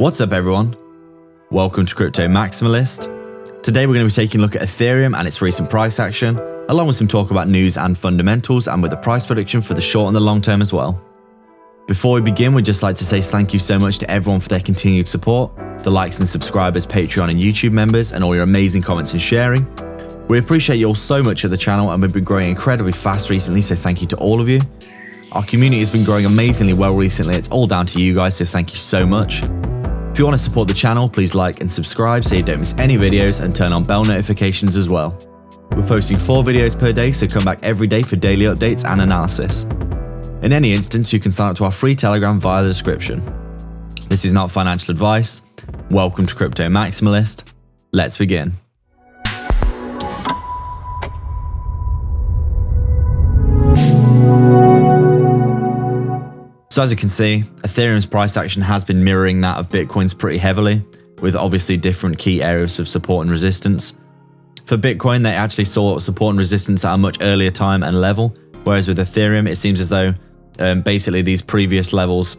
What's up everyone? Welcome to Crypto Maximalist. Today we're going to be taking a look at Ethereum and its recent price action, along with some talk about news and fundamentals, and with a price prediction for the short and the long term as well. Before we begin, we'd just like to say thank you so much to everyone for their continued support, the likes and subscribers, Patreon and YouTube members, and all your amazing comments and sharing. We appreciate you all so much at the channel, and we've been growing incredibly fast recently, so thank you to all of you. Our community has been growing amazingly well recently. It's all down to you guys, so thank you so much. If you want to support the channel, please like and subscribe so you don't miss any videos, and turn on bell notifications as well. We're posting 4 videos per day, so come back every day for daily updates and analysis. In any instance, you can sign up to our free Telegram via the description. This is not financial advice. Welcome to Crypto Maximalist. Let's begin. So as you can see, Ethereum's price action has been mirroring that of Bitcoin's pretty heavily, with obviously different key areas of support and resistance. For Bitcoin, they actually saw support and resistance at a much earlier time and level, whereas with Ethereum, it seems as though basically these previous levels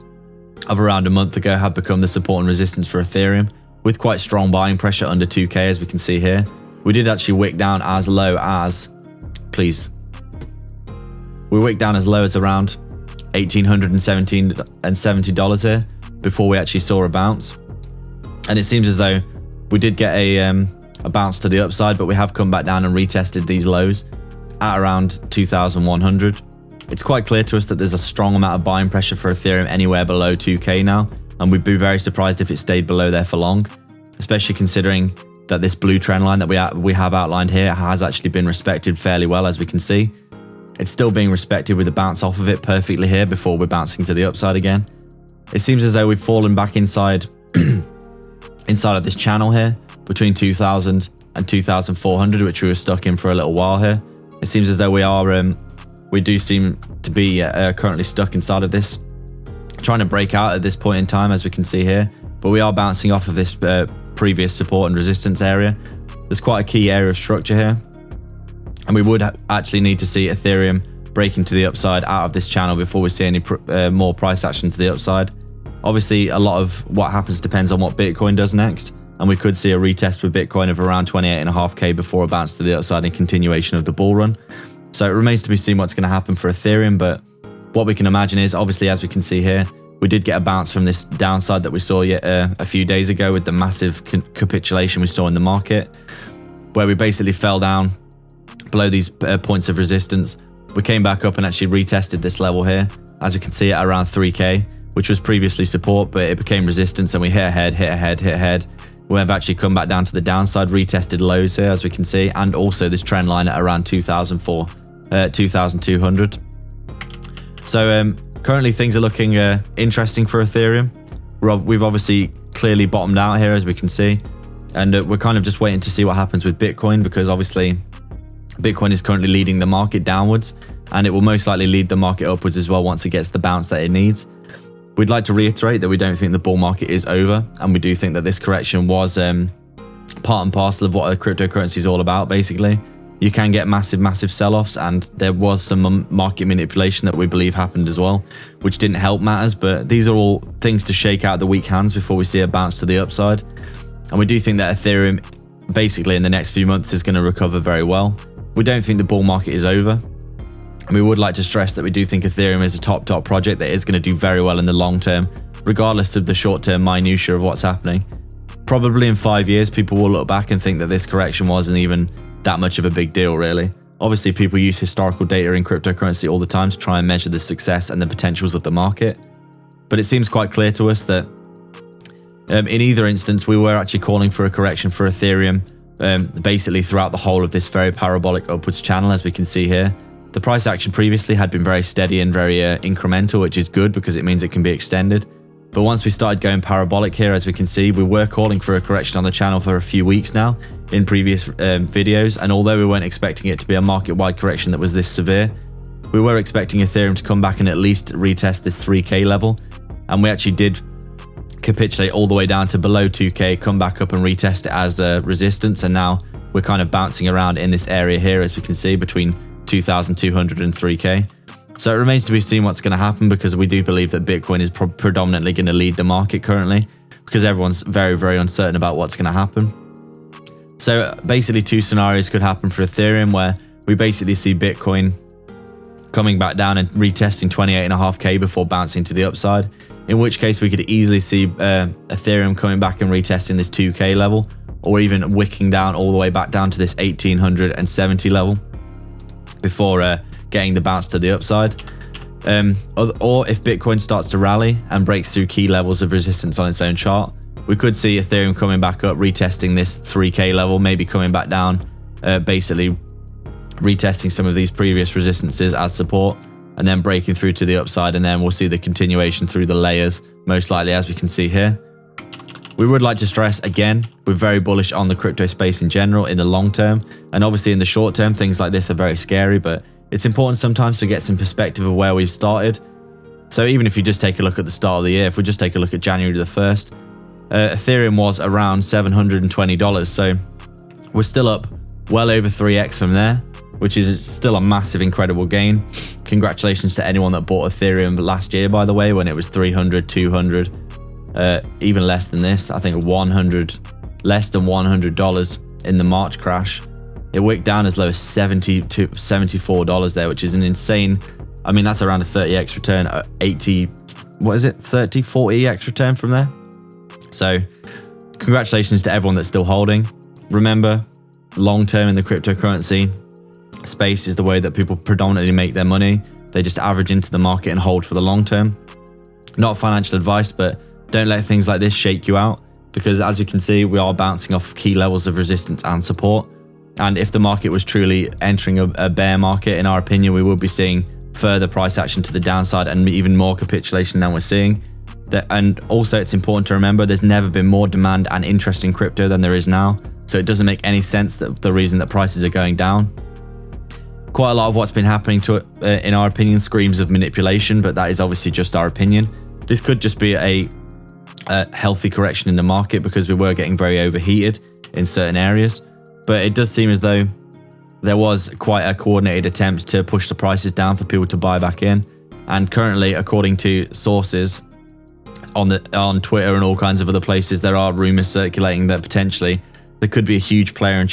of around a month ago have become the support and resistance for Ethereum, with quite strong buying pressure under 2K, as we can see here. We did actually wick down as low as, we wicked down as low as around $1,870 here before we actually saw a bounce. And it seems as though we did get a bounce to the upside, but we have come back down and retested these lows at around 2,100. It's quite clear to us that there's a strong amount of buying pressure for Ethereum anywhere below 2K now, and we'd be very surprised if it stayed below there for long, especially considering that this blue trend line that we have outlined here has actually been respected fairly well, as we can see. It's still being respected with a bounce off of it perfectly here before we're bouncing to the upside again. It seems as though we've fallen back inside inside of this channel here between 2,000 and 2,400, which we were stuck in for a little while here. It seems as though we do seem to be currently stuck inside of this, trying to break out at this point in time, as we can see here. But we are bouncing off of this previous support and resistance area. There's quite a key area of structure here, and we would actually need to see Ethereum breaking to the upside out of this channel before we see any more price action to the upside. Obviously, a lot of what happens depends on what Bitcoin does next, and we could see a retest for Bitcoin of around 28.5K before a bounce to the upside and continuation of the bull run. So it remains to be seen what's going to happen for Ethereum, but what we can imagine is, obviously, as we can see here, we did get a bounce from this downside that we saw a few days ago with the massive capitulation we saw in the market, where we basically fell down below these points of resistance. We came back up and actually retested this level here, as we can see, at around 3K, which was previously support, but it became resistance, and we hit ahead. We have actually come back down to the downside, retested lows here, as we can see, and also this trend line at around 2,200. So currently things are looking interesting for Ethereum. We've obviously clearly bottomed out here, as we can see, and we're kind of just waiting to see what happens with Bitcoin, because obviously Bitcoin is currently leading the market downwards, and it will most likely lead the market upwards as well once it gets the bounce that it needs. We'd like to reiterate that we don't think the bull market is over, and we do think that this correction was part and parcel of what a cryptocurrency is all about. Basically, you can get massive sell-offs, and there was some market manipulation that we believe happened as well, which didn't help matters, but these are all things to shake out the weak hands before we see a bounce to the upside. And we do think that Ethereum basically in the next few months is going to recover very well. We don't think the bull market is over. And we would like to stress that we do think Ethereum is a top project that is going to do very well in the long term, regardless of the short-term minutiae of what's happening. Probably in 5 years, people will look back and think that this correction wasn't even that much of a big deal, really. Obviously, people use historical data in cryptocurrency all the time to try and measure the success and the potentials of the market. But it seems quite clear to us that in either instance, we were actually calling for a correction for Ethereum basically throughout the whole of this very parabolic upwards channel, as we can see here. The price action previously had been very steady and very incremental, which is good because it means it can be extended. But once we started going parabolic here, as we can see, we were calling for a correction on the channel for a few weeks now in previous videos. And although we weren't expecting it to be a market-wide correction that was this severe, we were expecting Ethereum to come back and at least retest this 3K level. And we actually did capitulate all the way down to below 2K, come back up and retest it as resistance. And now we're kind of bouncing around in this area here, as we can see, between 2,200 and 3K. So it remains to be seen what's going to happen, because we do believe that Bitcoin is predominantly going to lead the market currently. We because everyone's very, very uncertain about what's going to happen. So basically 2 scenarios could happen for Ethereum, where we basically see Bitcoin coming back down and retesting 28.5K before bouncing to the upside, in which case we could easily see Ethereum coming back and retesting this 2K level, or even wicking down all the way back down to this 1870 level before getting the bounce to the upside. Or if Bitcoin starts to rally and breaks through key levels of resistance on its own chart, we could see Ethereum coming back up, retesting this 3K level, maybe coming back down, basically retesting some of these previous resistances as support, and then breaking through to the upside, and then we'll see the continuation through the layers, most likely, as we can see here. We would like to stress again, we're very bullish on the crypto space in general in the long term, and obviously in the short term things like this are very scary, but it's important sometimes to get some perspective of where we've started. So even if you just take a look at the start of the year, if we just take a look at January the 1st, Ethereum was around $720, so we're still up well over 3x from there, which is still a massive, incredible gain. Congratulations to anyone that bought Ethereum last year, by the way, when it was 300, 200, even less than this. I think less than $100 in the March crash. It wicked down as low as $70 to $74 there, which is an insane. I mean, that's around a 30x return, 80, what is it, 30, 40x return from there. So congratulations to everyone that's still holding. Remember, long term in the cryptocurrency space is the way that people predominantly make their money. They just average into the market and hold for the long term. Not financial advice, but don't let things like this shake you out, because as you can see, we are bouncing off key levels of resistance and support. And if the market was truly entering a bear market, in our opinion, we would be seeing further price action to the downside and even more capitulation than we're seeing. And also, it's important to remember there's never been more demand and interest in crypto than there is now. So it doesn't make any sense that the reason that prices are going down. Quite a lot of what's been happening to it, in our opinion, screams of manipulation, but that is obviously just our opinion. This could just be a healthy correction in the market because we were getting very overheated in certain areas. But it does seem as though there was quite a coordinated attempt to push the prices down for people to buy back in. And currently, according to sources on Twitter and all kinds of other places, there are rumors circulating that potentially there could be a huge player in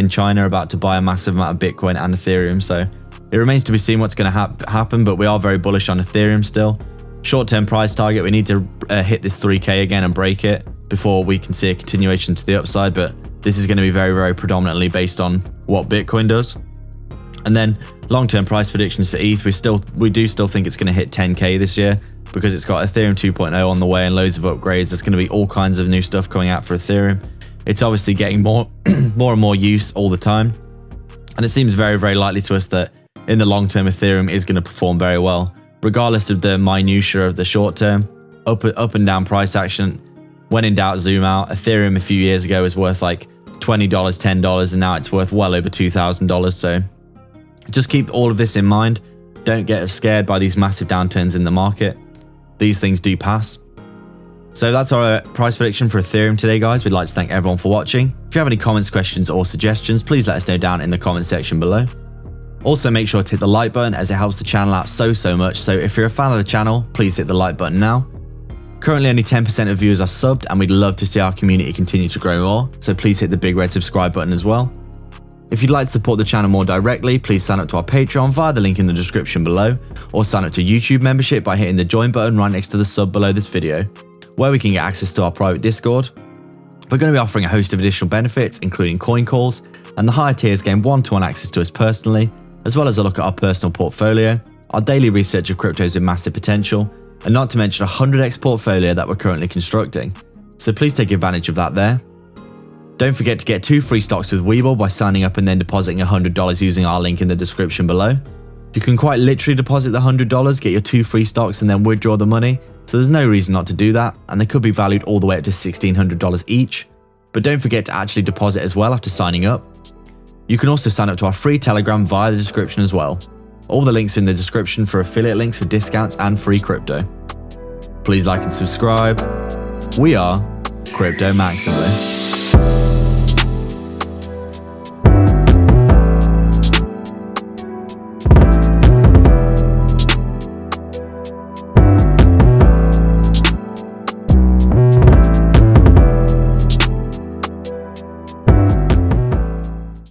China about to buy a massive amount of Bitcoin and Ethereum. So it remains to be seen what's going to happen, but we are very bullish on Ethereum still. Short-term price target, we need to hit this 3K again and break it before we can see a continuation to the upside, but this is going to be very, very predominantly based on what Bitcoin does. And then long-term price predictions for ETH, we do still think it's going to hit 10K this year, because it's got Ethereum 2.0 on the way and loads of upgrades. There's going to be all kinds of new stuff coming out for Ethereum. It's obviously getting more and more use all the time. And it seems very, very likely to us that in the long term, Ethereum is going to perform very well, regardless of the minutiae of the short term. Up and down price action. When in doubt, zoom out. Ethereum a few years ago was worth like $20, $10, and now it's worth well over $2,000. So just keep all of this in mind. Don't get scared by these massive downturns in the market. These things do pass. So that's our price prediction for Ethereum today, guys. We'd like to thank everyone for watching. If you have any comments, questions, or suggestions, please let us know down in the comment section below. Also, make sure to hit the like button, as it helps the channel out so much. So if you're a fan of the channel, please hit the like button now. Currently, only 10% of viewers are subbed, and we'd love to see our community continue to grow more. So please hit the big red subscribe button as well. If you'd like to support the channel more directly, please sign up to our Patreon via the link in the description below, or sign up to YouTube membership by hitting the join button right next to the sub below this video, where we can get access to our private Discord. We're going to be offering a host of additional benefits, including coin calls, and the higher tiers gain one-to-one access to us personally, as well as a look at our personal portfolio, our daily research of cryptos with massive potential, and not to mention a 100x portfolio that we're currently constructing. So please take advantage of that there. Don't forget to get 2 free stocks with Webull by signing up and then depositing $100 using our link in the description below. You can quite literally deposit the $100, get your 2 free stocks, and then withdraw the money, so there's no reason not to do that, and they could be valued all the way up to $1,600 each. But don't forget to actually deposit as well after signing up. You can also sign up to our free Telegram via the description as well. All the links are in the description for affiliate links for discounts and free crypto. Please like and subscribe. We are Crypto Maximalists.